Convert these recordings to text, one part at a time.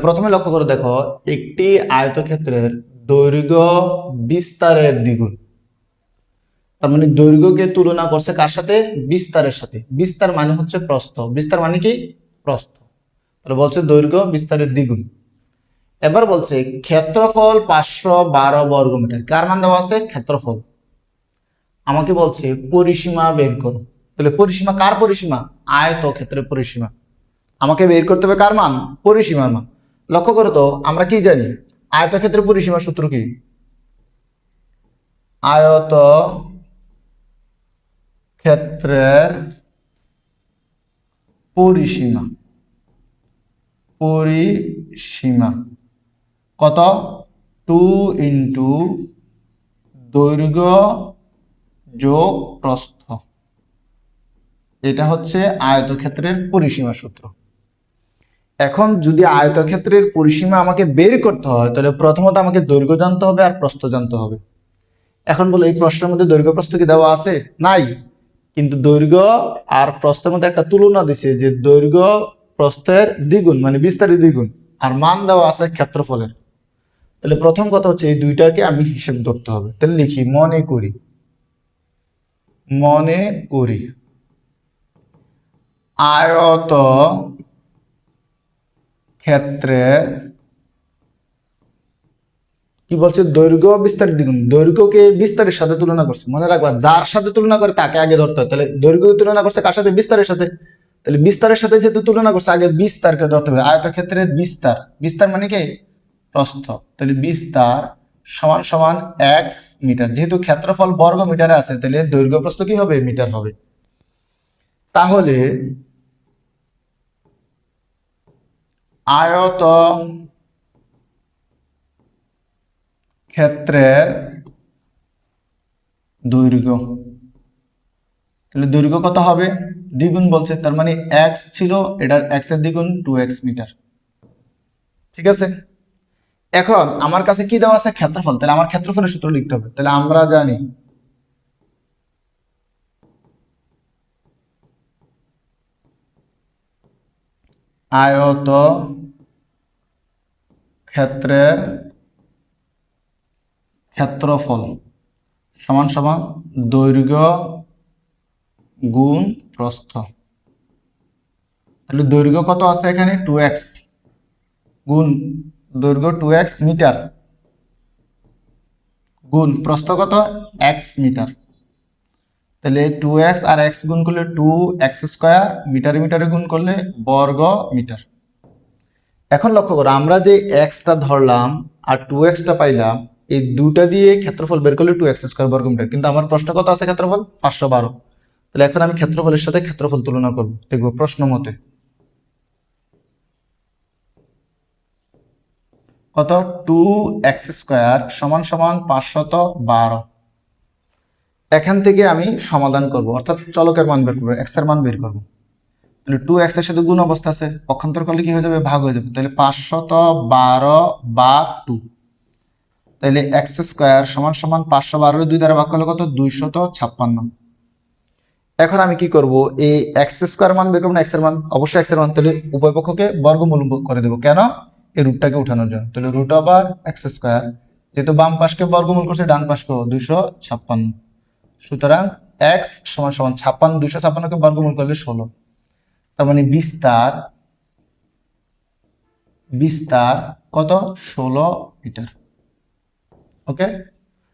প্রথমে লক্ষ্য করে দেখো, একটি আয়তক্ষেত্রের দৈর্ঘ্য বিস্তারের দ্বিগুণ। তার মানে দৈর্ঘ্যকে তুলনা করছে কার সাথে? বিস্তারের সাথে। বিস্তার মানে হচ্ছে প্রস্থ। বিস্তার মানে কি? প্রস্থ। তাহলে বলছে দৈর্ঘ্য বিস্তারের দ্বিগুণ। এবার বলছে ক্ষেত্রফল 512 বর্গমিটার। কার মান দেওয়া আছে? ক্ষেত্রফল। আমাকে বলছে পরিসীমা বের করো। তাহলে পরিসীমা কার পরিসীমা? আয়তক্ষেত্রের পরিসীমা। আমাকে বের করতে হবে কার মান? পরিসীমার মান। লক্ষ্য করো তো, আমরা কি জানি আয়তক্ষেত্রের পরিসীমার সূত্র কি? আয়ত ক্ষেত্রের পরিসীমা। পরিসীমা কত? 2 ইন্টু দৈর্ঘ্য যোগ প্রস্থ। এটা হচ্ছে আয়তক্ষেত্রের পরিসীমা সূত্র। এখন যদি আয়তক্ষেত্রের পরিসীমা আমাকে বের করতে হয়, তাহলে প্রথমত আমাকে দৈর্ঘ্য জানতে হবে আর প্রস্থ জানতে হবে। এখন বলো, এই প্রশ্নের মধ্যে দৈর্ঘ্য প্রস্থ কি দেওয়া আছে? নাই। কিন্তু দৈর্ঘ্য আর প্রস্থের মধ্যে একটা তুলনা দিছে যে দৈর্ঘ্য প্রস্থের দ্বিগুণ, মানে বিস্তারের দ্বিগুণ, আর মান দেওয়া আছে ক্ষেত্রফলের। তাহলে প্রথম কথা হচ্ছে এই দুইটাকে আমি হিসেব ধরতে হবে। তাহলে লিখি মনে করি, মনে করি আয়ত ক্ষেত্রের কি বলছে? দৈর্ঘ্য বিস্তারের দ্বিগুণ। দৈর্ঘ্যকে বিস্তারের সাথে তুলনা করছে। মনে রাখবা, যার সাথে তুলনা করে তাকে আগে ধরতে হয়। তাহলে দৈর্ঘ্য তুলনা করছে কার সাথে? বিস্তারের সাথে। তাহলে বিস্তারের সাথে যেহেতু তুলনা করছে, আগে বিস্তারকে ধরতে হবে। আয়তক্ষেত্রের বিস্তার, বিস্তার মানে কি? প্রস্থ। তাহলে বিস্তার সমান সমান এক্স মিটার। যেহেতু ক্ষেত্রফল বর্গ মিটারে আছে, তাহলে দৈর্ঘ্য প্রস্থ কি হবে? মিটার হবে। তাহলে আয়ত ক্ষেত্রের দৈর্ঘ্য, তাহলে দৈর্ঘ্য কত হবে? দ্বিগুণ বলছে, তার মানে এক্স ছিল, এটার এক্স এর দ্বিগুণ 2x মিটার। ঠিক আছে। এখন আমার কাছে কি দেওয়া আছে? ক্ষেত্রফল। তাহলে আমার ক্ষেত্রফলের সূত্র লিখতে হবে। তাহলে আমরা জানি আয়ত ক্ষেত্রের ক্ষেত্রফল সমান সমান দৈর্ঘ্য গুণ প্রস্থ। তাহলে দৈর্ঘ্য কত আছে এখানে? 2x গুণ দৈর্ঘ্য 2x মিটার গুণ প্রস্থ কত? x metre. তাহলে 2x আর x গুণ করলে 2x স্কয়ার, মিটারে মিটারে গুণ করলে বর্গ মিটার। এখন লক্ষ্য করো, আমরা যে এক্সটা ধরলাম আর 2x পাইলাম, এই দুটা দিয়ে ক্ষেত্রফল বের করলে 2x স্কয়ার বর্গ মিটার। কিন্তু আমার প্রশ্ন কত আছে? ক্ষেত্রফল 512। তাহলে এখন আমি ক্ষেত্রফলের সাথে ক্ষেত্রফল তুলনা করব। দেখবো প্রশ্ন মতে কত? 2x স্কয়ার সমান সমান 512। এখান থেকে আমি সমাধান করব, অর্থাৎ চলকের মান বের করবো, x এর মান বের করব। তাহলে 2x এর সাথে গুণ অবস্থা আছে, পক্ষান্তর করলে কি হয়ে যাবে? ভাগ হয়ে যাবে। তাহলে 512 ভাগ 2। তাহলে x স্কয়ার সমান সমান 512 2 দ্বারা ভাগ করলে কত? 256। এখন আমি কি করব? এই x স্কয়ার মান বের করব না x এর মান? অবশ্যই x এর মান। তাহলে উভয় পক্ষকে বর্গমূল করে দেব। কেন? এই রুটটাকে উঠানোর জন্য। তাহলে রুট ওভার x স্কয়ার, যেহেতু বাম পাশকে বর্গমূল করছে, ডান পাশকেও 256। সুতরাং x সমান সমান 56, 256কে বর্গমূল করলে 16। তার মানে বিস্তার, বিস্তার কত? 16 মিটার। ওকে।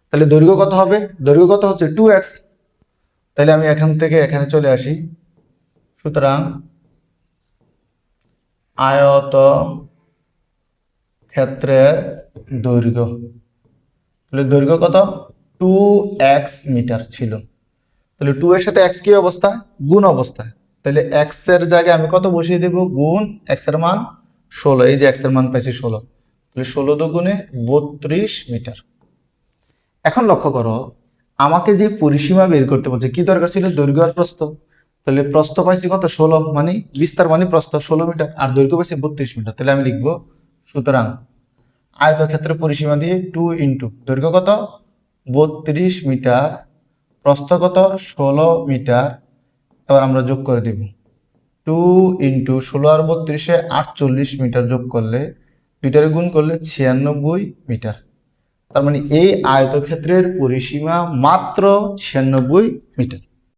তাহলে দৈর্ঘ্য কত হবে? দৈর্ঘ্য কত হচ্ছে? 2x। তাহলে আমি এখান থেকে এখানে চলে আসি। সুতরাং আয়ত ক্ষেত্রের দৈর্ঘ্য, তাহলে দৈর্ঘ্য কত? 2x মিটার ছিল। তাহলে 2 এর সাথে x কি অবস্থা? গুণ অবস্থায়। তাহলে x এর জায়গায় আমি কত বসিয়ে দেব? গুণ x এর মান 16। এই যে x এর মান পাইছি 16। তাহলে 16 দুগুণে 32 মিটার। এখন লক্ষ্য করো, আমাকে যে পরিসীমা বের করতে বলছে, কি দরকার ছিল? দৈর্ঘ্য আর প্রস্থ। তাহলে প্রস্থ পাইছি কত? 16, মানে বিস্তার মানে প্রস্থ 16 মিটার, আর দৈর্ঘ্য পাইছি 32 মিটার। তাহলে আমি লিখবো, সুতরাং আয়তক্ষেত্রের পরিসীমা দিয়ে 2 ইন্টু দৈর্ঘ্য কত? 32 মিটার, প্রস্থ কত? 16 মিটার। এবার আমরা যোগ করে দিব 2 ইন্টু 16 আর 32-এ 48 মিটার যোগ করলে দুইটারে গুণ করলে 96 মিটার। তার মানে এই আয়তক্ষেত্রের পরিসীমা মাত্র 96 মিটার।